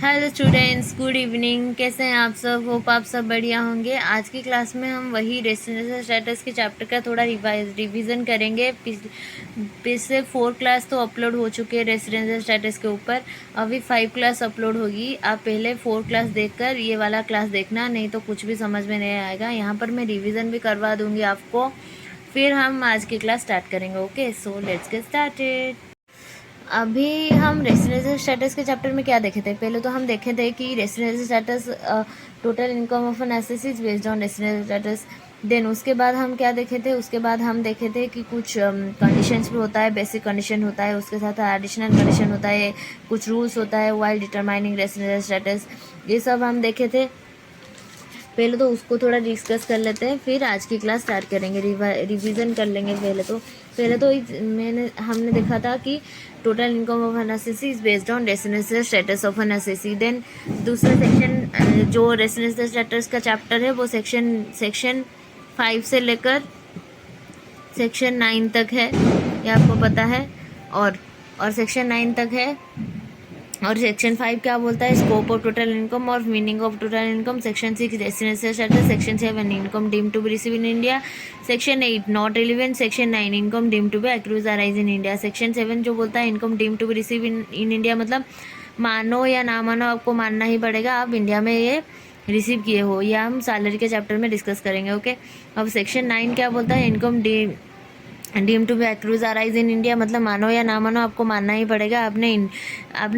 Hello students, good evening. कैसे हैं आप सब? होप आप सब बढ़िया होंगे। आज की क्लास में हम वही रेसिडेंशियल स्टेटस के चैप्टर का थोड़ा रिवीजन करेंगे। पिछले 4 क्लास तो अपलोड हो चुके हैं रेसिडेंशियल स्टेटस के ऊपर। अभी 5 क्लास अपलोड होगी। आप पहले 4 क्लास देखकर ये वाला क्लास देखना, नहीं तो कुछ भी समझ में नहीं आएगा। यहाँ पर मैं रिविज़न भी करवा दूँगी आपको, फिर हम आज की क्लास स्टार्ट करेंगे। Okay, so let's get started. अभी हम रेसिडेंशियल स्टेटस के चैप्टर में क्या देखे थे? पहले तो हम देखे थे कि residential status total income of an SSC is based on residential status. Then उसके बाद हम क्या देखे थे? उसके बाद हम देखे थे कि कुछ कंडीशंस भी होता है, बेसिक कंडीशन होता है, उसके साथ एडिशनल कंडीशन होता है, कुछ रूल्स होता है वाइल डिटरमाइनिंग रेसिडेंशियल स्टेटस। ये सब हम देखे थे। पहले तो उसको थोड़ा डिस्कस कर लेते हैं, फिर आज की क्लास स्टार्ट करेंगे। रिवीजन कर लेंगे। पहले तो हमने देखा था कि total income of an SSC is based on residential status of an SSC. Then दूसरा सेक्शन जो रेसिडेंशियल स्टेटस का चैप्टर है वो सेक्शन 5 से लेकर सेक्शन 9 तक है, ये आपको पता है। और सेक्शन 9 तक है। और सेक्शन 5 क्या बोलता है? स्कोप ऑफ टोटल इनकम और meaning of total income. Section 6 residential status. Section 7 income deemed to be receive in India. Section 8 not relevant. Section 9 income deemed to be accrues arise in India. Section 7 जो बोलता है income deemed to be receive in India, मतलब मानो या ना मानो आपको मानना ही पड़ेगा आप इंडिया में ये रिसीव किए हो। या हम सैलरी के चैप्टर में डिस्कस करेंगे। ओके, अब सेक्शन 9 क्या बोलता है? Income deem to be accrues arise in India, मतलब मानो या ना मानो आपको मानना ही पड़ेगा आपने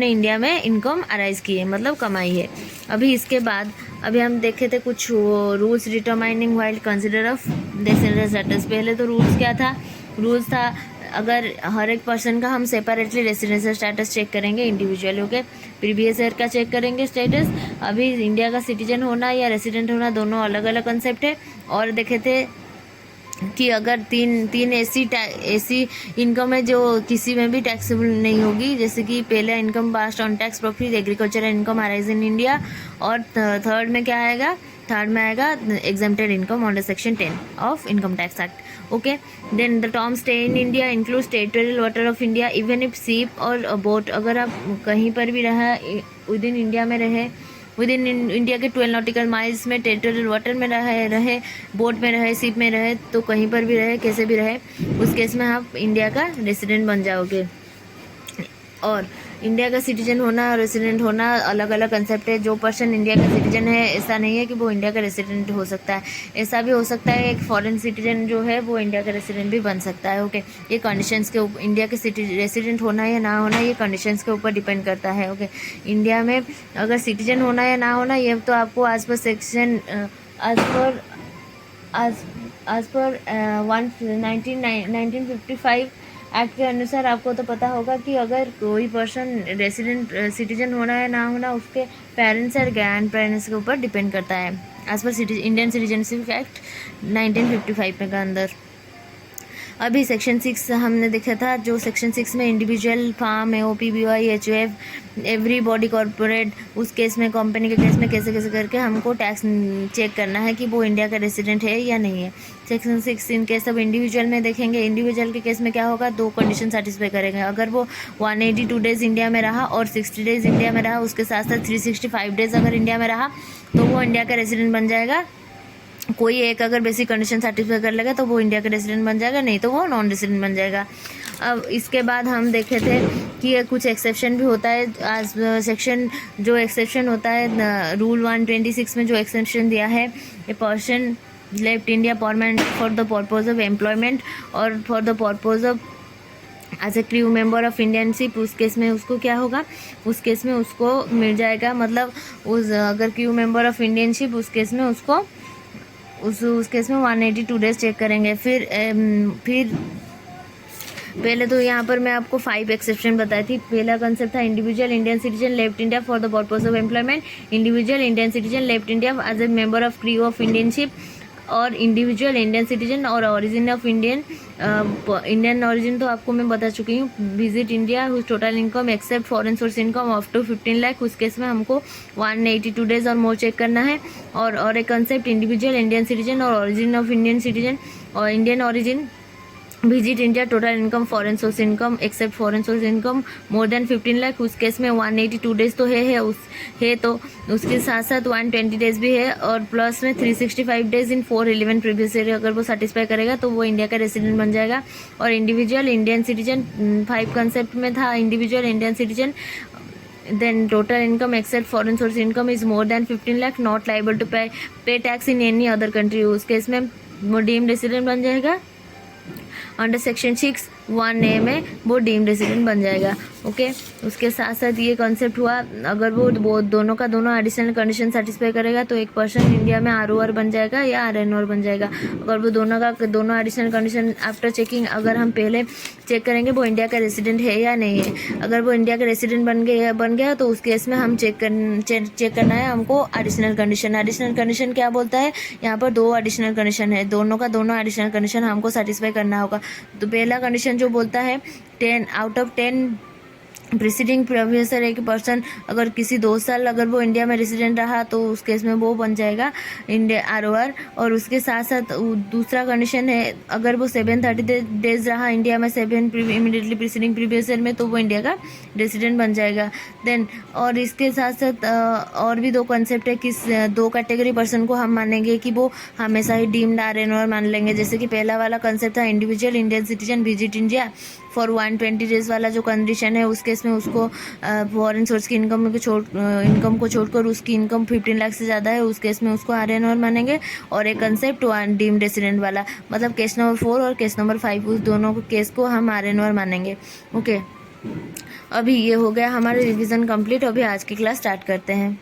इंडिया में इनकम अराइज की है, मतलब कमाई है। अभी इसके बाद अभी हम देखे थे कुछ rules determining while consider of residential status. पहले तो रूल्स क्या था? रूल्स था अगर हर एक पर्सन का हम सेपरेटली रेसिडेंशियल स्टेटस चेक करेंगे इंडिविजुअली। ओके, प्रीवियस ईयर का चेक करेंगे स्टेटस। अभी इंडिया का सिटीजन होना या रेसिडेंट होना दोनों अलग अलग कंसेप्ट है। और देखे थे कि अगर तीन ऐसी इनकम है जो किसी में भी टैक्सेबल नहीं होगी, जैसे कि पहले income passed on tax profit, agriculture income arise in India. और थर्ड में क्या आएगा? थर्ड में आएगा exempted income under section 10 of income tax act. Okay, then the term stay in India includes territorial water of India even if ship और boat. अगर आप कहीं पर भी रहा विद इन इंडिया में रहे, विद इन इंडिया के 12 नॉटिकल माइल्स में, टेरिटोरियल वाटर में रहे, बोट में रहे, शिप में रहे, तो कहीं पर भी रहे, कैसे भी रहे, उस केस में आप इंडिया का रेसिडेंट बन जाओगे। और इंडिया का सिटीजन होना और रेसिडेंट होना अलग अलग कंसेप्ट है। जो पर्सन इंडिया का सिटीजन है ऐसा नहीं है कि वो इंडिया का रेसिडेंट हो सकता है। ऐसा भी हो सकता है एक फॉरेन सिटीजन जो है वो इंडिया का रेसिडेंट भी बन सकता है। ओके, ये कंडीशंस के ऊपर, इंडिया के रेसिडेंट होना या ना होना ये कंडीशंस के ऊपर डिपेंड करता है। ओके, इंडिया में अगर सिटीजन होना या ना होना ये तो आपको आज पर सेक्शन आज पर 1955 एक्ट के अनुसार आपको तो पता होगा कि अगर कोई पर्सन रेसिडेंट सिटीजन होना है ना होना उसके पेरेंट्स और ग्रैंड पेरेंट्स के ऊपर डिपेंड करता है, as per Indian citizenship act 1955 में का अंदर। अभी सेक्शन 6 हमने देखा था, जो सेक्शन 6 में individual, firm, AOP, BOI, HUF, every body corporate, उस केस में, कंपनी के केस में कैसे कैसे करके हमको टैक्स चेक करना है कि वो इंडिया का रेसिडेंट है या नहीं है। Section 6 in case of individual में देखेंगे। इंडिविजुअल के केस में क्या होगा? 2 कंडीशन सेटिस्फाई करेंगे। अगर वो 182 डेज इंडिया में रहा और 60 डेज इंडिया में रहा, उसके साथ साथ 365 डेज अगर इंडिया में रहा तो वो इंडिया का रेसिडेंट बन जाएगा। कोई एक अगर बेसिक कंडीशन सेटिस्फाई कर लेगा तो वो इंडिया का रेसिडेंट बन जाएगा, नहीं तो वो नॉन रेसिडेंट बन जाएगा। अब इसके बाद हम देखे थे कि ये कुछ एक्सेप्शन भी होता है। आज सेक्शन जो एक्सेप्शन होता है रूल 126 में जो एक्सेप्शन दिया है, a person left India permanent for the purpose of employment और for the purpose of as a crew member of Indian ship, उस केस में उसको क्या होगा? उस केस में उसको मिल जाएगा, मतलब उस अगर crew member of Indian ship, उस केस में उसको उस केस में 182 डेज चेक करेंगे। फिर पहले तो यहाँ पर मैं आपको 5 एक्सेप्शन बताई थी। पहला कंसेप्ट था individual Indian citizen left India for the purpose of employment, individual Indian citizen left India as a member of crew of Indian ship, और इंडिविजुअल इंडियन सिटीजन और ओरिजिन ऑफ इंडियन ओरिजिन तो आपको मैं बता चुकी हूँ। Visit India whose total income except foreign source income of to 15 lakh, उस case में हमको 182 डेज और मोर चेक करना है। और एक कंसेप्ट इंडिविजुअल इंडियन सिटीजन और ओरिजिन ऑफ इंडियन सिटीजन और Indian origin visit India, total income, foreign source income except foreign source income more than 15 lakh, उस केस में 182 डेज तो है तो उसके साथ साथ 120 डेज भी है और प्लस में 365 डेज इन 411 प्रीवियस ईयर अगर वो सेटिस्फाई करेगा तो वो इंडिया का रेसिडेंट बन जाएगा। और इंडिविजुअल इंडियन सिटीजन 5 कंसेप्ट में था, individual Indian citizen, then total income except foreign source income is more than 15 lakh, not liable to pay tax in any other country, उस केस में वो डीम्ड रेसिडेंट बन जाएगा। अंडर सेक्शन 6(1)(a) में वो deemed resident बन जाएगा। Okay, उसके साथ साथ ये कॉन्सेप्ट हुआ, अगर वो दोनों का दोनों एडिशनल कंडीशन सेटिस्फाई करेगा तो एक पर्सन इंडिया में ROR बन जाएगा या RNOR बन जाएगा। अगर वो दोनों का दोनों एडिशनल कंडीशन आफ्टर चेकिंग, अगर हम पहले चेक करेंगे वो इंडिया का रेसिडेंट है या नहीं है, अगर वो इंडिया का रेसिडेंट बन गया तो उस केस में हम चेक करना है हमको एडिशनल कंडीशन क्या बोलता है, यहाँ पर 2 एडिशनल कंडीशन है, दोनों का दोनों एडिशनल कंडीशन हमको सेटिस्फाई करना होगा। तो पहला कंडीशन जो बोलता है 10 आउट ऑफ 10 प्रीसीडिंग प्रोफेसर एक पर्सन अगर किसी 2 साल अगर वो इंडिया में रेसिडेंट रहा तो उस केस में वो बन जाएगा इंडिया ROR। और उसके साथ साथ दूसरा कंडीशन है, अगर वो 730 डेज रहा इंडिया में 7 इमीडिएटली प्रीसीडिंग प्रीवियस ईयर में तो वो इंडिया का रेसिडेंट बन जाएगा। देन और इसके साथ साथ और भी 2 कॉन्सेप्ट है, किस 2 कैटेगरी पर्सन को हम मानेंगे कि वो हमेशा ही डीम्ड RNOR मान लेंगे। जैसे कि पहला वाला कॉन्सेप्ट था individual Indian citizen visit India for 120 days वाला जो कंडीशन है, उस केस में उसको फॉरेन सोर्स की इनकम को छोड़कर उसकी इनकम 15 लाख से ज़्यादा है, उस केस में उसको RNOR मानेंगे। और एक कंसेप्ट डीम्ड रेसिडेंट वाला, मतलब केस नंबर 4 और केस नंबर 5, उस दोनों केस को हम RNOR मानेंगे। ओके, अभी ये हो गया हमारा रिवीजन कंप्लीट। अभी आज की क्लास स्टार्ट करते हैं।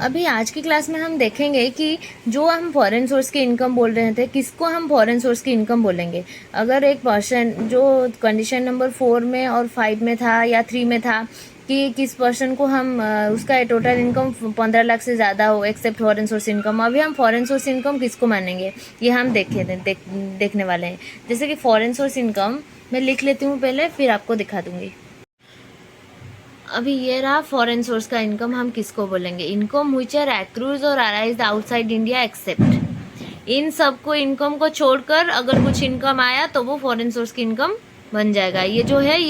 अभी आज की क्लास में हम देखेंगे कि जो हम फॉरेन सोर्स की इनकम बोल रहे थे, किसको हम फॉरेन सोर्स की इनकम बोलेंगे। अगर एक पर्सन जो कंडीशन नंबर 4 में और 5 में था या 3 में था कि किस पर्सन को हम उसका टोटल इनकम 15 लाख से ज़्यादा हो एक्सेप्ट फॉरेन सोर्स इनकम, अभी हम फॉरेन सोर्स इनकम किसको मानेंगे ये हम देखने वाले हैं। जैसे कि फॉरेन सोर्स इनकम मैं लिख लेती हूँ पहले, फिर आपको दिखा दूँगी। अभी ये रहा फॉरेन सोर्स का इनकम हम किसको बोलेंगे, इनकम व्हिच आर एक्रूज और अराइज्ड आउटसाइड इंडिया एक्सेप्ट, इन सबको इनकम को छोड़कर अगर कुछ इनकम आया तो वो फॉरेन सोर्स की इनकम बन जाएगा। ये जो है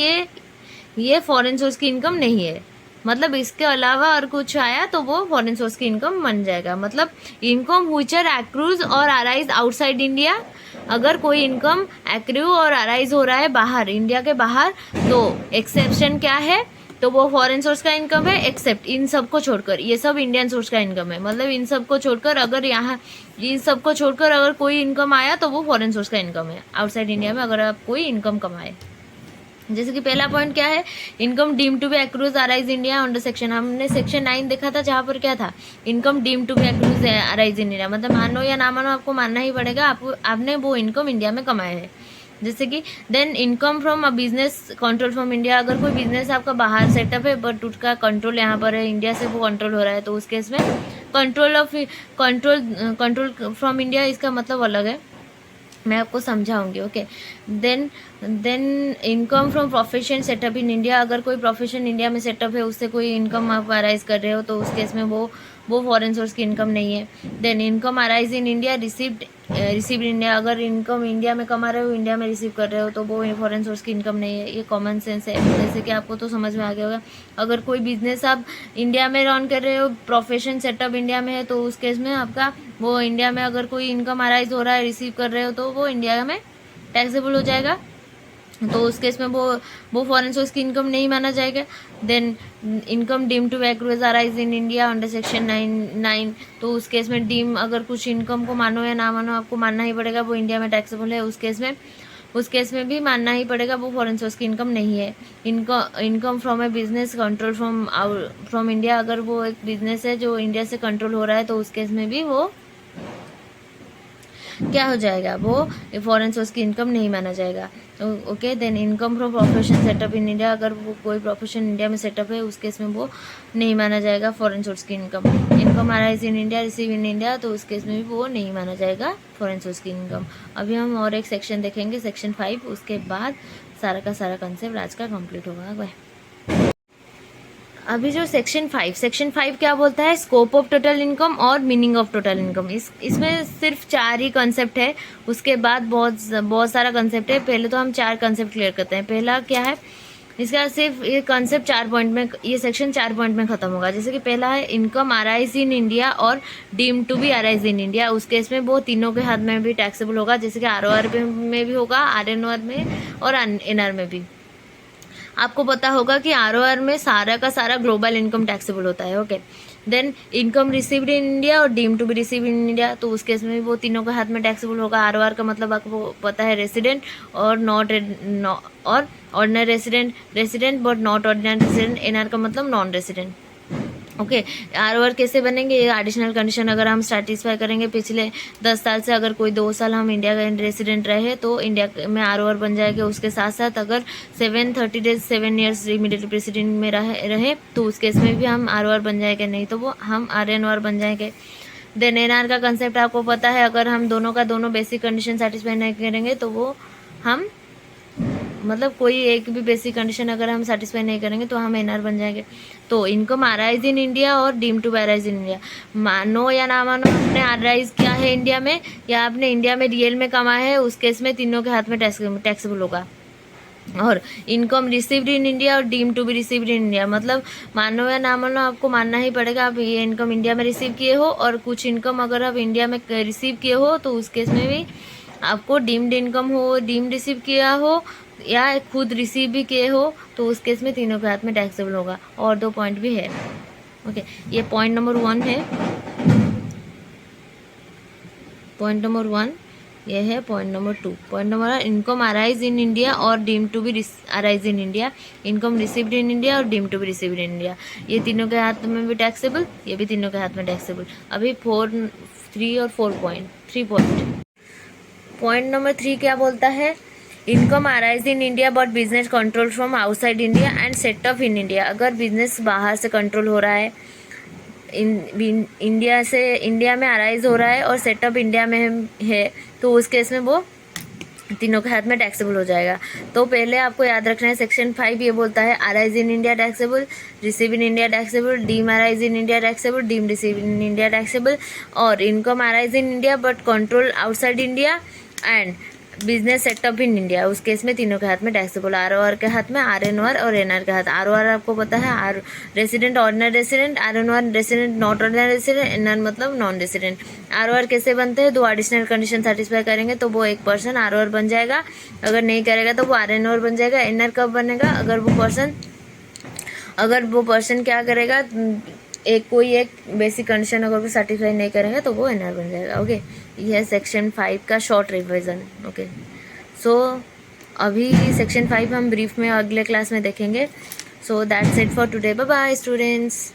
ये फॉरेन सोर्स की इनकम नहीं है, मतलब इसके अलावा और कुछ आया तो वो फॉरेन सोर्स की इनकम बन जाएगा। मतलब इनकम व्हिच आर एक्रूज और अराइज आउटसाइड इंडिया, अगर कोई इनकम एक्रू और अराइज हो रहा है बाहर, इंडिया के बाहर, तो एक्सेप्शन क्या है, तो वो फॉरेन सोर्स का इनकम है एक्सेप्ट इन सब को छोड़कर, ये सब इंडियन सोर्स का इनकम है। मतलब इन सब को छोड़कर अगर यहाँ इन सब को छोड़कर अगर कोई इनकम आया तो वो फॉरेन सोर्स का इनकम है आउटसाइड इंडिया में, अगर आप कोई इनकम कमाए। जैसे कि पहला पॉइंट क्या है, income deem to be accrues arise India under section, हमने सेक्शन 9 देखा था जहाँ पर क्या था, income deem to be accrues arise India, मतलब मानो या ना मानो आपको मानना ही पड़ेगा आपने वो इनकम इंडिया में कमाया है। जैसे कि then income from a business control from India, अगर कोई बिजनेस आपका बाहर सेटअप है बट उसका कंट्रोल यहाँ पर है, इंडिया से वो कंट्रोल हो रहा है, तो उस केस में कंट्रोल फ्रॉम इंडिया, इसका मतलब अलग है, मैं आपको समझाऊंगी। Okay, then income from profession setup in India, अगर कोई प्रोफेशन इंडिया में सेटअप है उससे कोई इनकम आप अराइज कर रहे हो तो उस केस में वो फॉरेन सोर्स की इनकम नहीं है। Then income arise in India received India, अगर इनकम इंडिया में कमा रहे हो इंडिया में रिसीव कर रहे हो तो वो फॉरेन सोर्स की इनकम नहीं है। ये कॉमन सेंस है, जैसे कि आपको तो समझ में आ गया होगा। अगर कोई बिजनेस आप इंडिया में रन कर रहे हो, प्रोफेशन सेटअप इंडिया में है, तो उस केस में आपका वो इंडिया में अगर कोई इनकम अराइज हो रहा है रिसीव कर रहे हो तो वो इंडिया में टैक्सेबल हो जाएगा, तो उस केस में वो फॉरेन सोर्स की इनकम नहीं माना जाएगा। Then income deem to accrues arise in India under section 9, तो उस केस में डीम अगर कुछ इनकम को मानो या ना मानो आपको मानना ही पड़ेगा वो इंडिया में टैक्सेबल है, उस केस में भी मानना ही पड़ेगा वो फॉरेन सोर्स की इनकम नहीं है। Income from A business control from India, अगर वो एक बिजनेस है जो इंडिया से कंट्रोल हो रहा है तो उस केस में भी वो क्या हो जाएगा, वो फॉरेन सोर्स की इनकम नहीं माना जाएगा। Okay, then income from profession setup in India, अगर वो कोई प्रोफेशन इंडिया में सेटअप है उस केस में वो नहीं माना जाएगा फॉरेन सोर्स की income. Income arise in India receive in India, तो उस केस में भी वो नहीं माना जाएगा फॉरेन सोर्स की इनकम। अभी हम और एक सेक्शन देखेंगे, सेक्शन 5, उसके बाद सारा का सारा कंसेप्ट आज का कंप्लीट होगा। अभी जो सेक्शन 5 क्या बोलता है, स्कोप ऑफ टोटल इनकम और मीनिंग ऑफ टोटल इनकम। इसमें सिर्फ 4 ही कॉन्सेप्ट है, उसके बाद बहुत सारा कॉन्सेप्ट है। पहले तो हम 4 कॉन्सेप्ट क्लियर करते हैं। पहला क्या है, इसका सिर्फ ये कॉन्सेप्ट 4 पॉइंट में, ये सेक्शन 4 पॉइंट में खत्म होगा। जैसे कि पहला है इनकम अराइज इन इंडिया और deem to be arise in India. उस केस में वो तीनों के हाथ में भी टैक्सेबल होगा, जैसे कि ROR में भी होगा, RNOR में और NR में भी। आपको पता होगा कि ROR में सारा का सारा ग्लोबल इनकम टैक्सेबल होता है। Okay, then income received in India और deem to be receive in India, तो उस केस में भी वो तीनों के हाथ में टैक्सेबल होगा। ROR का मतलब आपको पता है रेसिडेंट और नॉट और ordinary resident but not ordinary resident. NR का मतलब नॉन रेसिडेंट। ओके, ROR कैसे बनेंगे, ये एडिशनल कंडीशन अगर हम सेटिस्फाई करेंगे, पिछले 10 साल से अगर कोई 2 साल हम इंडिया का रेसिडेंट रहे तो इंडिया में ROR बन जाएगा। उसके साथ साथ अगर 730 डेज 7 ईयर्स इमीडिएटली प्रेसिडेंट में रहे तो उस केस में भी हम ROR बन जाएंगे, नहीं तो वो हम RNOR बन जाएंगे। देन NR का कंसेप्ट आपको पता है, अगर हम दोनों बेसिक कंडीशन सेटिस्फाई नहीं करेंगे तो वो हम मतलब कोई एक भी बेसिक कंडीशन अगर हम सेटिस्फाई नहीं करेंगे तो हम NR बन जाएंगे। तो इनकम अराइज इन इंडिया और deem to be arise in India, मानो या ना मानो आपने अराइज किया है इंडिया में या आपने इंडिया में रियल में कमाया है, उस केस में तीनों के हाथ में टैक्सेबल होगा। और इनकम रिसीव्ड इन इंडिया और deem to be received in India, मतलब मानो या ना मानो आपको मानना ही पड़ेगा आप ये इनकम इंडिया में रिसीव किए हो, और कुछ इनकम अगर आप इंडिया में रिसीव किए हो तो उस केस में भी आपको डीम्ड इनकम हो, डीम रिसीव किया हो या खुद रिसीव भी किए हो तो उस केस में तीनों के हाथ में टैक्सेबल होगा। और 2 पॉइंट भी है। ओके, ये पॉइंट नंबर 1 है। पॉइंट नंबर 1 ये है। Point number 2, point number income arise in India और deem to be arise in India, income received in India और deem to be received in India, ये तीनों के हाथ में भी टैक्सेबल, ये भी तीनों के हाथ में टैक्सेबल। अभी 3 और 4 पॉइंट, 3 पॉइंट। पॉइंट नंबर 3 क्या बोलता है, income arise in India but business control from outside India and setup in India. अगर बिजनेस बाहर से कंट्रोल हो रहा है, इंडिया में अराइज हो रहा है और सेटअप इंडिया में है, तो उस केस में वो तीनों के हाथ में टैक्सेबल हो जाएगा। तो पहले आपको याद रखना है सेक्शन 5 ये बोलता है arise in India taxable, receive in India taxable, deem arise in India taxable, deem receive in India taxable, और income arise in India but control outside India and business setup in India, उस case में तीनों के हाथ में taxable. ROR के हाथ में, RNOR और NR के हाथ। ROR आपको पता है resident ordinary resident, RNOR resident not ordinary resident, NR मतलब नॉन रेसिडेंट। ROR कैसे बनते हैं, 2 एडिशनल कंडीशन सेटिस्फाई करेंगे तो वो एक पर्सन ROR बन जाएगा, अगर नहीं करेगा तो वो RNOR बन जाएगा। NR कब बनेगा, अगर वो पर्सन क्या करेगा, कोई एक बेसिक कंडीशन अगर वो सेटिस्फाई नहीं करेंगे तो वो NR बन जाएगा। ओके, यह सेक्शन 5 का शॉर्ट रिविजन। ओके, सो अभी सेक्शन 5 हम ब्रीफ में अगले क्लास में देखेंगे। So that's it for today, bye bye students.